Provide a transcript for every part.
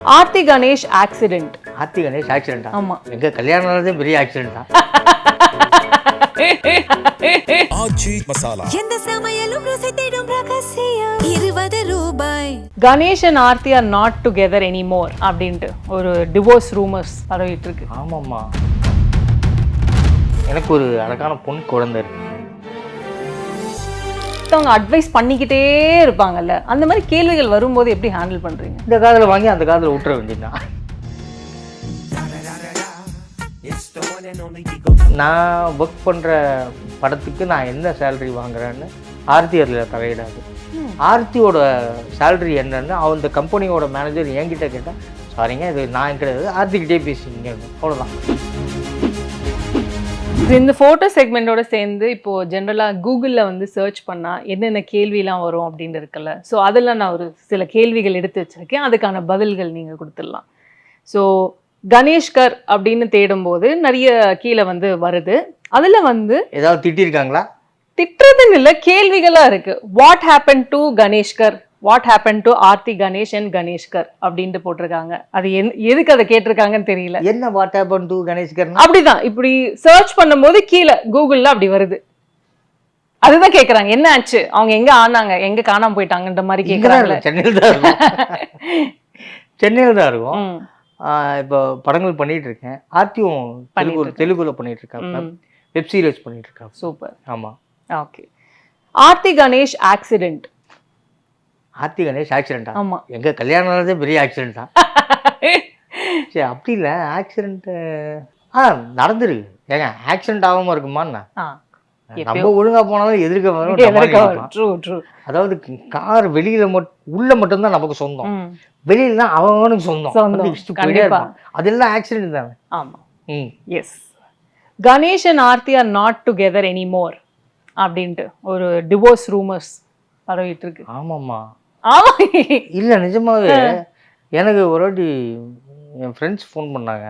Aarthi Ganesh accident. Aarthi Ganesh ஆக்சிடென்ட்டா? ஆமா. எங்க கல்யாணம் பெரிய ஆக்சிடென்ட் தான். ஆச்சி மசாலா எந்த சமையலும் ருசி தேடும் ரகசியம் 20 ரூபாய். Ganesh and Aarthi are not together anymore அப்படின்ட்டு ஒரு டிவோர்ஸ் ரூமர்ஸ் பரவிட்டு இருக்கு. ஆமாம்மா, எனக்கு ஒரு அழகான பொன் குழந்தை இருக்கு. அவங்க அட்வைஸ் பண்ணிக்கிட்டே இருப்பாங்கல்ல, அந்த மாதிரி கேள்விகள் வரும்போது எப்படி ஹேண்டில் பண்றீங்க? இந்த காதில் வாங்கி அந்த காதில் விட்டுற வேண்டியதுதான். நான் ஒர்க் பண்ணுற படத்துக்கு நான் என்ன சேலரி வாங்குறேன்னு ஆர்த்தி அதில் தலையிடாது. ஆர்த்தியோட சேலரி என்னன்னு அந்த கம்பெனியோட மேனேஜர் என்கிட்ட கேட்டால், சாரிங்க இது நான் கிடையாது, ஆர்த்திக்கிட்டே பேசிங்க, அவ்வளோதான். இந்த ஃபோட்டோ செக்மெண்ட்டோட சேர்ந்து இப்போ ஜென்ரலாக கூகுளில் வந்து சர்ச் பண்ணால் என்னென்ன கேள்விலாம் வரும் அப்படின்னு இருக்குல்ல, ஸோ அதெல்லாம் நான் ஒரு சில கேள்விகள் எடுத்து வச்சுருக்கேன், அதுக்கான பதில்கள் நீங்கள் கொடுத்துடலாம். ஸோ கணேஷ்கர் அப்படின்னு தேடும்போது நிறைய கீழே வந்து வருது. அதில் வந்து ஏதாவது திட்டிருக்காங்களா? திட்டுறதுன்னு இல்லை, கேள்விகளாக இருக்குது. What happen to Ganeshkar, what happen to Aarthi Ganesh and Ganeshkar அப்படின்ட்டு போட்டிருக்காங்க. அது எதுக்கு அதை கேட்டிருக்காங்கன்னு தெரியல. என்ன வாட் ஹேப்பன் டு கணேஷ்கர்? அப்படிதான் இப்படி சர்ச் பண்ணும்போது கீழே கூகுள்ல அப்படி வருது. அதுதான் கேக்குறாங்க, என்ன ஆச்சு, அவங்க எங்க ஆனாங்க, எங்க காணாம போயிட்டாங்கன்ற மாதிரி கேக்குறாங்க. சென்னையில் தான் இருக்கும். சென்னையில் தான் இருக்கும். இப்போ படங்கள் பண்ணிட்டு இருக்கேன். ஆர்த்தியும் தெலுங்குல பண்ணிட்டு இருக்காங்க, வெப் சீரிஸ் பண்ணிட்டு இருக்காங்க. சூப்பர். ஆமா, ஓகே. ஆர்த்தி கணேஷ் ஆக்சிடென்ட். ஆர்த்தி கணேஷ் ஆக்சிடென்ட்டா? ஆமா. எங்க கல்யாணம் பெரிய ஆக்சிடென்ட் தான். சரி, அப்படி இல்லை, ஆக்சிடென்ட் நடந்துருக்கு. ஏங்க ஆக்சிடென்ட் ஆகாம இருக்குமான்னு நம்ம ஒழுங்கா போனாலும் எதிர்க்க. அதாவது கார் வெளியில உள்ள மட்டும்தான் நமக்கு சொந்தம், வெளியில அவனுக்கு சொந்தம். அதெல்லாம் ஆக்சிடென்ட் தானே. ஆமா. Yes. Ganesh and Aarthi are not together anymore அப்படின்ட்டு ஒரு டிவோர்ஸ் ரூமர்ஸ் பரவிட்டு இருக்கு. ஆமாம்மா. ஆமா, இல்லை நிஜமாவே எனக்கு ஒரு வாட்டி என் ஃப்ரெண்ட்ஸ் ஃபோன் பண்ணாங்க,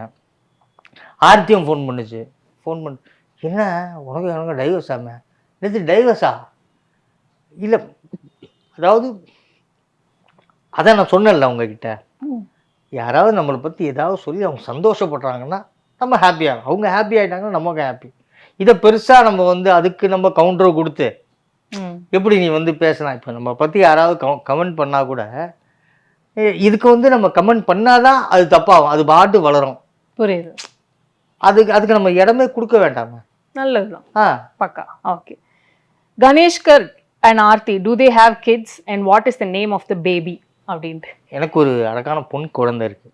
ஆர்த்தியும் ஃபோன் பண்ணுச்சு. ஃபோன் பண்ணி, என்ன உனக்கு எனக்கு டைவர்ஸ் ஆமே? நேற்று டைவர்ஸா? இல்லை, அதாவது அதான் நான் சொன்னேன்ல உங்ககிட்ட, யாராவது நம்மளை பற்றி ஏதாவது சொல்லி அவங்க சந்தோஷப்படுறாங்கன்னா நம்ம ஹாப்பியாக, அவங்க ஹாப்பி ஆகிட்டாங்கன்னா நமக்கு ஹாப்பி. இதை பெருசாக நம்ம வந்து அதுக்கு நம்ம கவுண்டர் கொடுத்து எப்படி நீ வந்து பேசலாம். இப்போ நம்ம பற்றி யாராவது கமெண்ட் பண்ணால் கூட இதுக்கு வந்து நம்ம கமெண்ட் பண்ணாதான் அது தப்பாகும், அது பாட்டு வளரும். புரியுது. அதுக்கு நம்ம இடமே கொடுக்க வேண்டாமா? நல்லதுதான். பக்கா. Okay. Ganeshkar and Aarthi, do they have kids and what is the name of the baby அப்படின்ட்டு. எனக்கு ஒரு அழகான பொன் குழந்தை இருக்கு.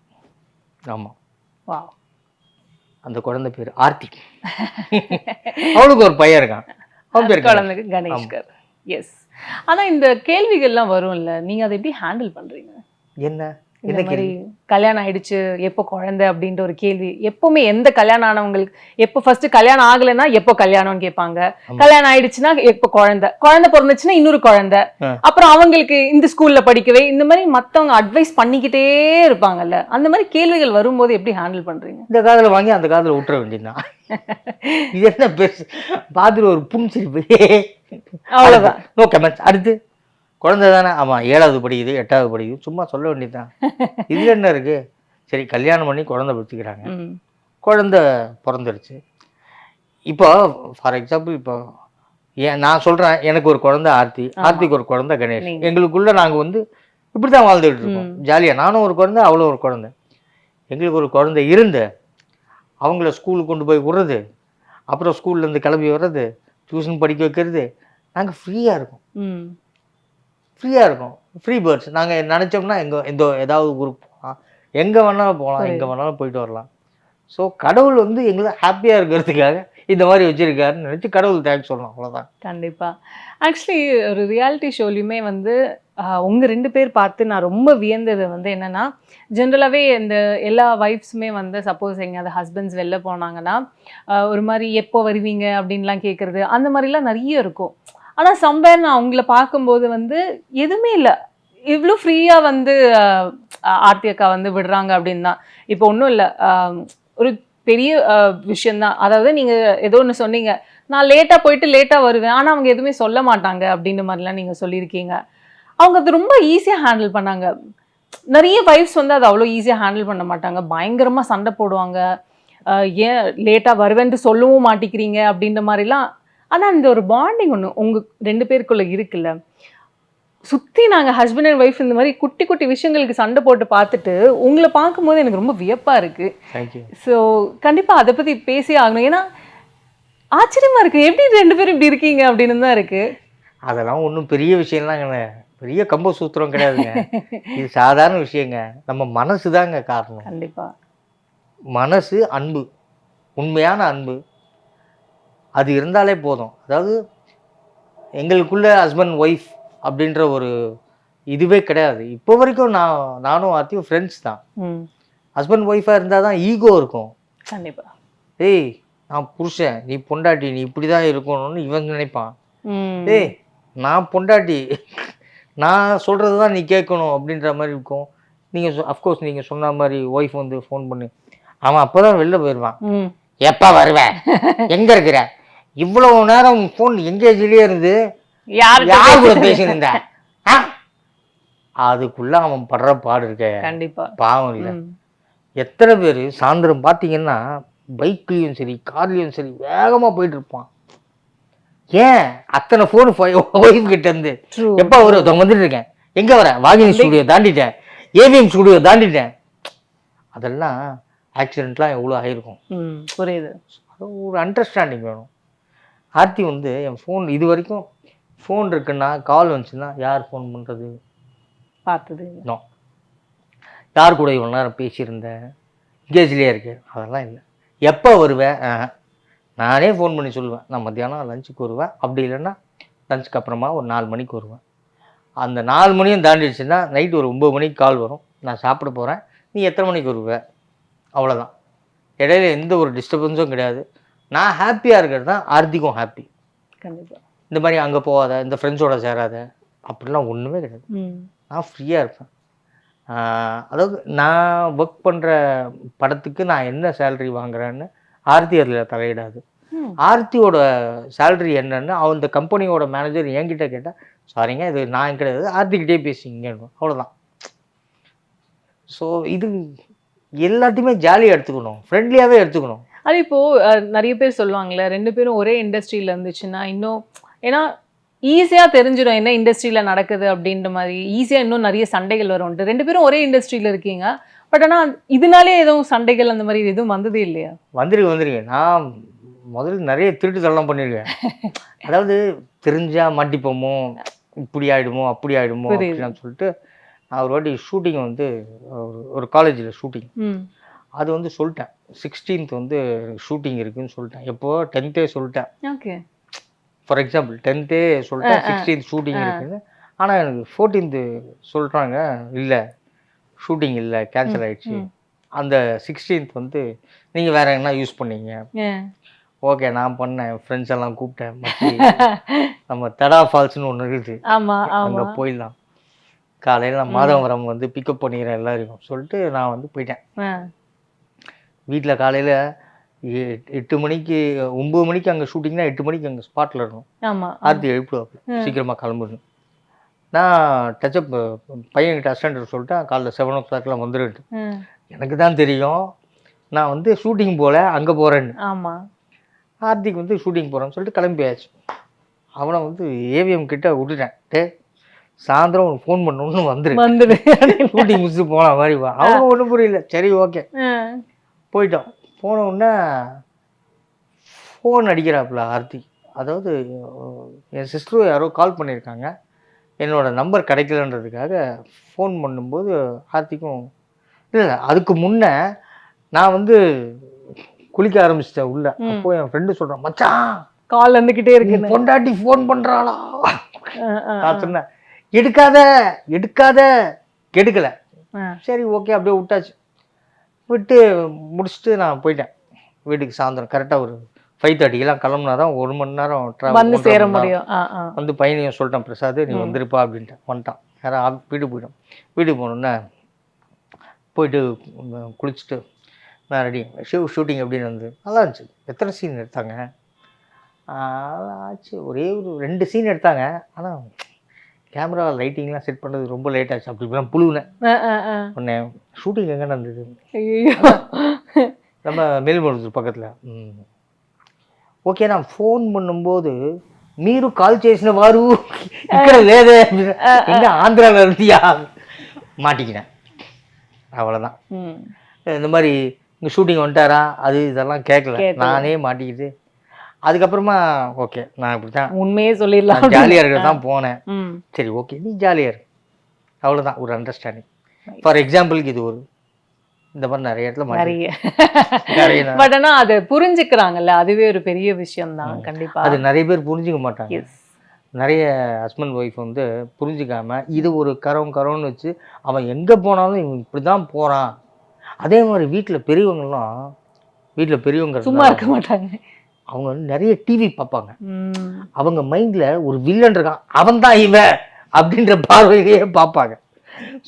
ஆமாம். வாவ். அந்த குழந்தை பேர் ஆர்த்தி. அவளுக்கு ஒரு பையன் இருக்கான், அவன் பேர் குழந்தைக்கு கணேஷ்கர். எஸ். ஆனா இந்த கேள்விகள்லாம் வரும்ல, நீங்க அதை எப்படி ஹேண்டில் பண்றீங்க? என்ன இந்த மாதிரி கல்யாணம் ஆயிடுச்சு எப்போ குழந்தை அப்படின்ற ஒரு கேள்வி எப்பவுமே எந்த கல்யாணம் ஆனவங்களுக்கு, எப்போ ஃபர்ஸ்ட் கல்யாணம் ஆகலைன்னா எப்போ கல்யாணம்னு கேட்பாங்க, கல்யாணம் ஆயிடுச்சுன்னா எப்போ குழந்தை பிறந்துச்சுன்னா இன்னொரு குழந்தை, அப்புறம் அவங்களுக்கு இந்த ஸ்கூல்ல படிக்கவே, இந்த மாதிரி மத்தவங்க அட்வைஸ் பண்ணிக்கிட்டே இருப்பாங்கல்ல, அந்த மாதிரி கேள்விகள் வரும்போது எப்படி ஹேண்டில் பண்றீங்க? இந்த காதில் வாங்கி அந்த காதில் விட்டுற வேண்டியதுதான். இது என்ன பேசு, பாதில் ஒரு புன்சிரிப்பு, அவ்வளவுதான். No comments. அடுத்து குழந்தை தானே, ஆமாம் 7வது படிக்குது 8வது படிக்குது, சும்மா சொல்ல வேண்டியதுதான். இதில் என்ன இருக்குது? சரி, கல்யாணம் பண்ணி குழந்தை படுத்திக்கிறாங்க, குழந்தை பிறந்துருச்சு. இப்போ ஃபார் எக்ஸாம்பிள், இப்போ நான் சொல்கிறேன், எனக்கு ஒரு குழந்தை ஆர்த்தி, ஆர்த்திக்கு ஒரு குழந்தை கணேஷ். எங்களுக்குள்ளே நாங்கள் வந்து இப்படி தான் வாழ்ந்துகிட்டு இருக்கோம் ஜாலியாக. நானும் ஒரு குழந்தை, அவளும் ஒரு குழந்தை. எங்களுக்கு ஒரு குழந்தை இருந்து அவங்கள ஸ்கூலுக்கு கொண்டு போய் விடுறது, அப்புறம் ஸ்கூல்லேருந்து கிளம்பி வர்றது, டியூஷன் படிக்க வைக்கிறது, நாங்கள் ஃப்ரீயாக இருக்கோம். Free birds. நாங்கள் நினச்சோம்னா ஏதாவது ஊருக்கு போகலாம், எங்கே வேணாலும் போகலாம், எங்கே வேணாலும் போயிட்டு வரலாம். ஸோ கடவுள் வந்து எங்களை ஹாப்பியாக இருக்கிறதுக்காக இந்த மாதிரி வச்சுருக்காருன்னு நினச்சி கடவுள் தேங்க்ஸ் சொல்லலாம், அவ்வளோதான். கண்டிப்பாக. ஆக்சுவலி ஒரு ரியாலிட்டி ஷோலையுமே வந்து உங்கள் 2 பேர் பார்த்து நான் ரொம்ப வியந்தது வந்து என்னென்னா, ஜென்ரலாகவே இந்த எல்லா வைஃப்ஸுமே வந்து சப்போஸ் எங்கேயாவது ஹஸ்பண்ட்ஸ் வெளில போனாங்கன்னா ஒரு மாதிரி எப்போ வருவீங்க அப்படின்லாம் கேட்குறது, அந்த மாதிரிலாம் நிறைய இருக்கும். ஆனால் சம்பேர் நான் அவங்கள பார்க்கும்போது வந்து எதுவுமே இல்லை, இவ்வளோ ஃப்ரீயாக வந்து ஆர்த்தி அக்கா வந்து விடுறாங்க அப்படின்னு தான். இப்போ ஒன்றும் இல்லை, ஒரு பெரிய விஷயந்தான். அதாவது நீங்கள் ஏதோ ஒன்று சொன்னீங்க, நான் லேட்டாக போயிட்டு லேட்டாக வருவேன், ஆனால் அவங்க எதுவுமே சொல்ல மாட்டாங்க அப்படின்ற மாதிரிலாம் நீங்கள் சொல்லியிருக்கீங்க. அவங்க அது ரொம்ப ஈஸியாக ஹேண்டில் பண்ணாங்க. நிறைய வைஃப்ஸ் வந்து அதை அவ்வளோ ஈஸியாக ஹேண்டில் பண்ண மாட்டாங்க, பயங்கரமாக சண்டை போடுவாங்க. ஏன் லேட்டாக வருவேன்ட்டு சொல்லவும் மாட்டிக்கிறீங்க அப்படின்ற மாதிரிலாம். ஆனால் அந்த ஒரு பாண்டிங் ஒன்று உங்கள் 2 பேருக்குள்ளே இருக்குல்ல, சுற்றி நாங்கள் ஹஸ்பண்ட் அண்ட் ஒய்ஃப் இந்த மாதிரி குட்டி குட்டி விஷயங்களுக்கு சண்டை போட்டு பார்த்துட்டு உங்களை பார்க்கும்போது எனக்கு ரொம்ப வியப்பாக இருக்குது. தேங்க்யூ. ஸோ கண்டிப்பாக அதை பற்றி பேசியே ஆகணும். ஏன்னா ஆச்சரியமாக இருக்குது, எப்படி 2 பேரும் இப்படி இருக்கீங்க அப்படின்னு தான் இருக்குது. அதெல்லாம் ஒன்றும் பெரிய விஷயம்லாம் கிடையாது, பெரிய கம்ப சூத்திரம் கிடையாதுங்க. இது சாதாரண விஷயங்க. நம்ம மனசு தாங்க காரணம். கண்டிப்பாக மனசு, அன்பு, உண்மையான அன்பு அது இருந்தாலே போதும். அதாவது எங்களுக்குள்ள ஹஸ்பண்ட் ஒய்ஃப் அப்படின்ற ஒரு இதுவே கிடையாது இப்போ வரைக்கும். நானும் ஆர்த்தியும் ஃப்ரெண்ட்ஸ் தான். ஹஸ்பண்ட் ஒய்ஃபாக இருந்தால் தான் ஈகோ இருக்கும். கண்டிப்பாக. ஏய் நான் புருஷன், நீ பொண்டாட்டி, நீ இப்படி தான் இருக்கணும்னு இவன் நினைப்பான். ஏய் நான் பொண்டாட்டி, நான் சொல்கிறது தான் நீ கேட்கணும் அப்படின்ற மாதிரி இருக்கும். நீங்கள் அஃப்கோர்ஸ் நீங்கள் சொன்ன மாதிரி ஒய்ஃப் வந்து ஃபோன் பண்ணி அவன் அப்போ தான் வெளில போயிடுவான். எப்போ வருவேன், எங்கே இருக்கிற, இவ்வளோ நேரம் ஃபோன் எங்கேஜ்லேயே இருந்து யார் கூட பேசியிருந்த, அதுக்குள்ள அவன் படுற பாடு இருக்க கண்டிப்பாக பாவம் இல்லை. எத்தனை பேர் சாயந்தரம் பார்த்தீங்கன்னா பைக்லேயும் சரி கார்லேயும் சரி வேகமாக போயிட்டு இருப்பான். ஏன் அத்தனை ஃபோன் ஒய்ஃப் கிட்ட இருந்து எப்போ வரும், வந்துட்டு இருக்கேன், எங்கே வரேன், வாகினி ஸ்டுடியோ தாண்டிட்டேன், ஏவிஎம் ஸ்டுடியோ தாண்டிட்டேன். அதெல்லாம் ஆக்சிடென்ட்லாம் எவ்வளோ ஆகிருக்கும். புரியுது. ஒரு அண்டர்ஸ்டாண்டிங் வேணும். ஆர்த்தி வந்து என் ஃபோன் இது வரைக்கும் ஃபோன் இருக்குன்னா கால் வந்துச்சுன்னா யார் ஃபோன் பண்ணுறது பார்த்தது நோ, யார் கூட இவ்வளோ நேரம் பேசியிருந்தேன், எங்கேஜ்லேயே இருக்கேன், அதெல்லாம் இல்லை. எப்போ வருவேன், நானே ஃபோன் பண்ணி சொல்லுவேன், நான் மத்தியானம் லஞ்சுக்கு வருவேன், அப்படி இல்லைன்னா லஞ்சுக்கு அப்புறமா ஒரு 4 மணிக்கு வருவேன். அந்த 4 மணியும் தாண்டிடுச்சுன்னா நைட்டு ஒரு 9 மணிக்கு கால் வரும், நான் சாப்பிட போகிறேன், நீ எத்தனை மணிக்கு வருவேன், அவ்வளோதான். இடையில எந்த ஒரு டிஸ்டர்பன்ஸும் கிடையாது. நான் ஹாப்பியாக இருக்கிறது தான் ஆர்த்திக்கும் ஹாப்பி. கண்டிப்பாக. இந்த மாதிரி அங்கே போகாத, இந்த ஃப்ரெண்ட்ஸோட சேராத, அப்படிலாம் ஒன்றுமே கிடையாது. நான் ஃப்ரீயாக இருப்பேன். அதாவது நான் ஒர்க் பண்ணுற படத்துக்கு நான் என்ன சேலரி வாங்குறேன்னு ஆர்த்தி அதில் தலையிடாது. ஆர்த்தியோட சேலரி என்னன்னு அந்த கம்பெனியோட மேனேஜர் என்கிட்ட கேட்டால், சாரிங்க இது நான் கிடையாது, ஆர்த்திக்கிட்டே பேசிங்க, அவ்வளோதான். ஸோ இது எல்லாத்தையுமே ஜாலியாக எடுத்துக்கணும், ஃப்ரெண்ட்லியாகவே எடுத்துக்கணும். அது இப்போ நிறைய பேர் சொல்லுவாங்கல்ல, 2 பேரும் ஒரே இண்டஸ்ட்ரியில் இருந்துச்சுன்னா இன்னும், ஏன்னா ஈஸியாக தெரிஞ்சிடும் என்ன இண்டஸ்ட்ரியில் நடக்குது அப்படின்ற மாதிரி, ஈஸியாக இன்னும் நிறைய சண்டைகள் வரும்ன்ட்டு. 2 பேரும் ஒரே இண்டஸ்ட்ரியில் இருக்கீங்க, பட் ஆனால் இதனாலே எதுவும் சண்டைகள் அந்த மாதிரி எதுவும் வந்ததே இல்லையா? வந்துருக்கு. நான் முதல்ல நிறைய திருட்டுத்தெல்லாம் பண்ணியிருக்கேன். அதாவது தெரிஞ்சால் மாட்டிப்போமோ, இப்படி ஆகிடுமோ அப்படி ஆகிடுமோ அப்படின்னு சொல்லிட்டு நான் ஒரு வாட்டி ஷூட்டிங் வந்து ஒரு காலேஜில் ஷூட்டிங், அது வந்து சொல்லிட்டேன் 16th வந்து ஷூட்டிங் இருக்குதுன்னு சொல்லிட்டேன். எப்போ 10th சொல்லிட்டேன். ஓகே, ஃபார் எக்ஸாம்பிள் 10th சொல்லிட்டேன் 16th ஷூட்டிங் இருக்குதுன்னு. ஆனால் எனக்கு 14th சொல்கிறாங்க, இல்லை ஷூட்டிங் இல்லை, கேன்சல் ஆகிடுச்சு. அந்த 16th வந்து நீங்கள் வேறு என்ன யூஸ் பண்ணீங்க. ஓகே நான் பண்ணேன், ஃப்ரெண்ட்ஸ் எல்லாம் கூப்பிட்டேன், நம்ம தடா ஃபால்ஸ்னு ஒன்று இருக்குது, அங்கே போயிடலாம், காலையில் நான் மாதவரம் வந்து பிக்கப் பண்ணிக்கிறேன் எல்லாருக்கும் சொல்லிட்டு நான் வந்து போயிட்டேன். வீட்டில் காலையில் 8 மணிக்கு 9 மணிக்கு அங்கே ஷூட்டிங்னா 8 மணிக்கு அங்கே ஸ்பாட்டில் இருக்கணும். ஆர்த்தி எழுப்புவாப்பில் சீக்கிரமாக கிளம்புடணும். நான் டச்சப் பையன்கிட்ட அசிஸ்டன்ட் சொல்லிட்டு காலைல 7 o'clock வந்துடுட்டு. எனக்கு தான் தெரியும் நான் வந்து ஷூட்டிங் போகல, அங்கே போகிறேன்னு. ஆர்த்திக்கு வந்து ஷூட்டிங் போகிறேன்னு சொல்லிட்டு கிளம்பியாச்சு. அவனை வந்து ஏவிஎம் கிட்ட விட்டுட்டேன், சாயந்தரம் உனக்கு ஃபோன் பண்ணணும்னு வந்துடு ஷூட்டிங் முடிச்சுட்டு போன மாதிரி வா. அவங்க ஒன்றும் புரியல, சரி ஓகே போயிட்டோம். போன உடனே ஃபோன் அடிக்கிறாப்புல ஆர்த்தி. அதாவது என் சிஸ்டரும் யாரோ கால் பண்ணியிருக்காங்க, என்னோடய நம்பர் கிடைக்கலன்றதுக்காக ஃபோன் பண்ணும்போது ஆர்த்திக்கும் இல்லை, அதுக்கு முன்னே நான் வந்து குளிக்க ஆரம்பிச்சிட்டேன் உள்ள. அப்போ என் ஃப்ரெண்டு சொல்கிறான், மச்சான் கால் வந்துக்கிட்டே இருக்கு, பொண்டாட்டி ஃபோன் பண்ணுறாளா. நான் சொன்னேன் எடுக்காத கெடுக்கலை, சரி ஓகே அப்படியே விட்டாச்சு. விட்டு முடிச்சுட்டு நான் போயிட்டேன் வீட்டுக்கு. சாயந்தரம் கரெக்டாக ஒரு 5:30 கிளம்புனா தான் 1 மணி நேரம் ட்ராவல் சேர முடியும். வந்து பையனையும் சொல்லிட்டேன், பிரசாத் நீ வந்துருப்பா அப்படின்ட்டு. வந்துட்டான். யாரும் வீட்டுக்கு போயிட்டோம். வீட்டுக்கு போனோன்னே போயிட்டு குளிச்சுட்டு நான் ரெடி. ஷூட்டிங் எப்படின்னு வந்து நல்லா இருந்துச்சு. எத்தனை சீன் எடுத்தாங்க ஆச்சு, ஒரே ஒரு 2 சீன் எடுத்தாங்க. ஆனால் கேமரா லைட்டிங்லாம் செட் பண்ணுறது ரொம்ப லேட் ஆச்சு. அப்படி இப்படிலாம் புழுவினேன். உடனே ஷூட்டிங் எங்கே நடந்தது? ஐயோ. நம்ம மேல்மருவத்தூர் பக்கத்தில். ఓకే నా ఫోన్ பண்ணும்போது మీరు కాల్ చేసిన వారు ఇక్కడ లేదే எங்க ஆந்திராவில் இருந்தியா மாட்டிக்கினேன். அவ்வளோதான். இந்த மாதிரி இங்கே ஷூட்டிங் வந்துட்டாரா அது இதெல்லாம் கேட்கல, நானே மாட்டிக்கிட்டு அதுக்கப்புறமா ஓகே நான் இப்படி தான் உண்மையே சொல்லிடலாம், ஜாலியாக இருக்க தான் போனேன். சரி ஓகே நீ ஜாலியாக இரு, அவ்வளோதான் ஒரு அண்டர்ஸ்டாண்டிங். ஃபார் எக்ஸாம்பிளுக்கு இது ஒரு இந்த மாதிரி நிறைய இடத்துல நிறைய பட் ஆனா அதை புரிஞ்சுக்கிறாங்கல்ல, அதுவே ஒரு பெரிய விஷயம் தான். கண்டிப்பா அது நிறைய பேர் புரிஞ்சுக்க மாட்டாங்க. நிறைய ஹஸ்பண்ட் ஒய்ஃப் வந்து புரிஞ்சுக்காம இது ஒரு கரோன்னு வச்சு அவன் எங்கே போனாலும் இவன் இப்படி தான் போகிறான். அதே மாதிரி வீட்டில் பெரியவங்க சும்மா இருக்க மாட்டாங்க. அவங்க வந்து நிறைய டிவி பார்ப்பாங்க. அவங்க மைண்டில் ஒரு வில்லன் இருக்கான், அவன் தான் இவன் அப்படின்ற பார்வையிலேயே பார்ப்பாங்க.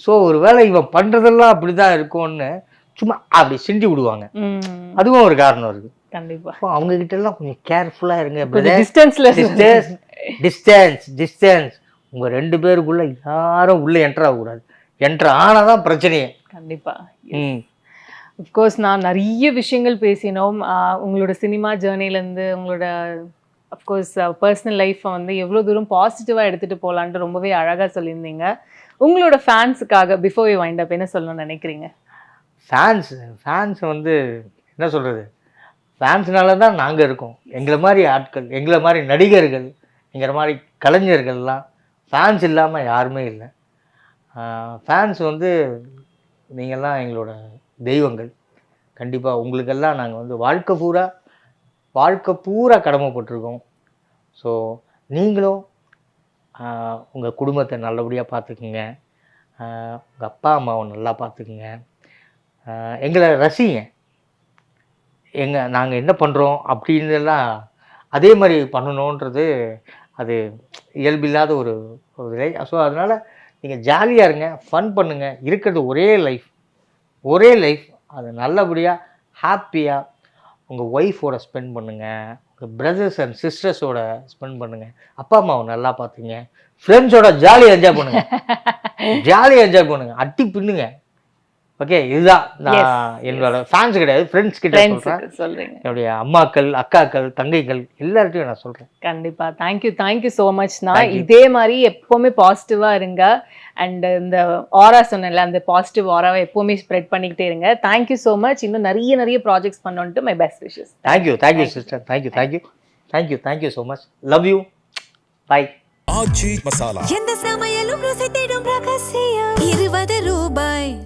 ஸோ ஒரு வேளை இவன் பண்ணுறதெல்லாம் அப்படி தான் இருக்கும்னு சும்மா அப்படி செஞ்சு விடுவாங்க. அதுவும் ஒரு காரணம் இருக்குது. கண்டிப்பா அவங்க கிட்ட எல்லாம் கொஞ்சம் கேர்ஃபுல்லா இருங்க. டிஸ்டன்ஸ் உங்க 2 பேருக்குள்ள யாரும் உள்ள என்டர் ஆகக்கூடாது. என்டர் ஆனாதான் பிரச்சனையே. கண்டிப்பா. அஃப்கோர்ஸ் நான் நிறைய விஷயங்கள் பேசினோம். உங்களோட சினிமா ஜேர்னிலேருந்து உங்களோட அஃப்கோர்ஸ் பர்சனல் லைஃப்பை வந்து எவ்வளோ தூரம் பாசிட்டிவாக எடுத்துகிட்டு போகலான்ட்டு ரொம்பவே அழகாக சொல்லியிருந்தீங்க. உங்களோட ஃபேன்ஸுக்காக பிஃபோர் யூ வைண்ட் அப் என்ன சொல்லணும்னு நினைக்கிறீங்க? ஃபேன்ஸ் வந்து என்ன சொல்கிறது, ஃபேன்ஸ்னால தான் நாங்கள் இருக்கோம். எங்களை மாதிரி ஆட்கள், எங்களை மாதிரி நடிகர்கள், எங்களை மாதிரி கலைஞர்கள்லாம் ஃபேன்ஸ் இல்லாமல் யாருமே இல்லை. ஃபேன்ஸ் வந்து நீங்கள்லாம் எங்களோட தெய்வங்கள். கண்டிப்பாக உங்களுக்கெல்லாம் நாங்கள் வந்து வாழ்க்கை பூரா கடமைப்பட்டிருக்கோம். ஸோ நீங்களும் உங்கள் குடும்பத்தை நல்லபடியாக பார்த்துக்குங்க, உங்கள் அப்பா அம்மாவை நல்லா பார்த்துக்குங்க, எங்களை ரசிங்க. நாங்கள் என்ன பண்ணுறோம் அப்படின்னுலாம் அதே மாதிரி பண்ணணுன்றது அது இயல்பில்லாத ஒரு நிலை. ஸோ அதனால் நீங்கள் ஜாலியாக இருங்க, ஃபன் பண்ணுங்கள். இருக்கிறது ஒரே லைஃப், அதை நல்லபடியாக ஹாப்பியாக உங்கள் ஒய்ஃபோட ஸ்பெண்ட் பண்ணுங்கள், உங்கள் பிரதர்ஸ் அண்ட் சிஸ்டர்ஸோட ஸ்பெண்ட் பண்ணுங்கள், அப்பா அம்மாவை நல்லா பார்த்துங்க, ஃப்ரெண்ட்ஸோட ஜாலியாக என்ஜாய் பண்ணுங்கள், அட்டி பின்னுங்க. ஓகே இதுதான் நான் என்னோட ஃபேன்ஸ் கிடையாது, ஃப்ரெண்ட்ஸ் கிட்ட சொல்றேன். என்னுடைய அம்மாக்கள், அக்காக்கள், தங்கைகள் எல்லார்ட்டையும் நான் சொல்றேன். கண்டிப்பா. Thank you so much. நான் இதே மாதிரி எப்பவுமே பாசிட்டிவா இருங்க. அண்ட் இந்த ஆரா சொன்னல அந்த பாசிட்டிவ் ஆராவை எப்பவுமே ஸ்ப்ரெட் பண்ணிக்கிட்டே இருங்க. Thank you so much. இன்னும் நிறைய ப்ராஜெக்ட்ஸ் பண்ணணும்ட்டு my best wishes. Thank you sister. Thank you so much. Love you. Bye. Aachi Masala. எந்த சமையலும் ருசி தேடும் ரகசியம் 20 ரூபாய்.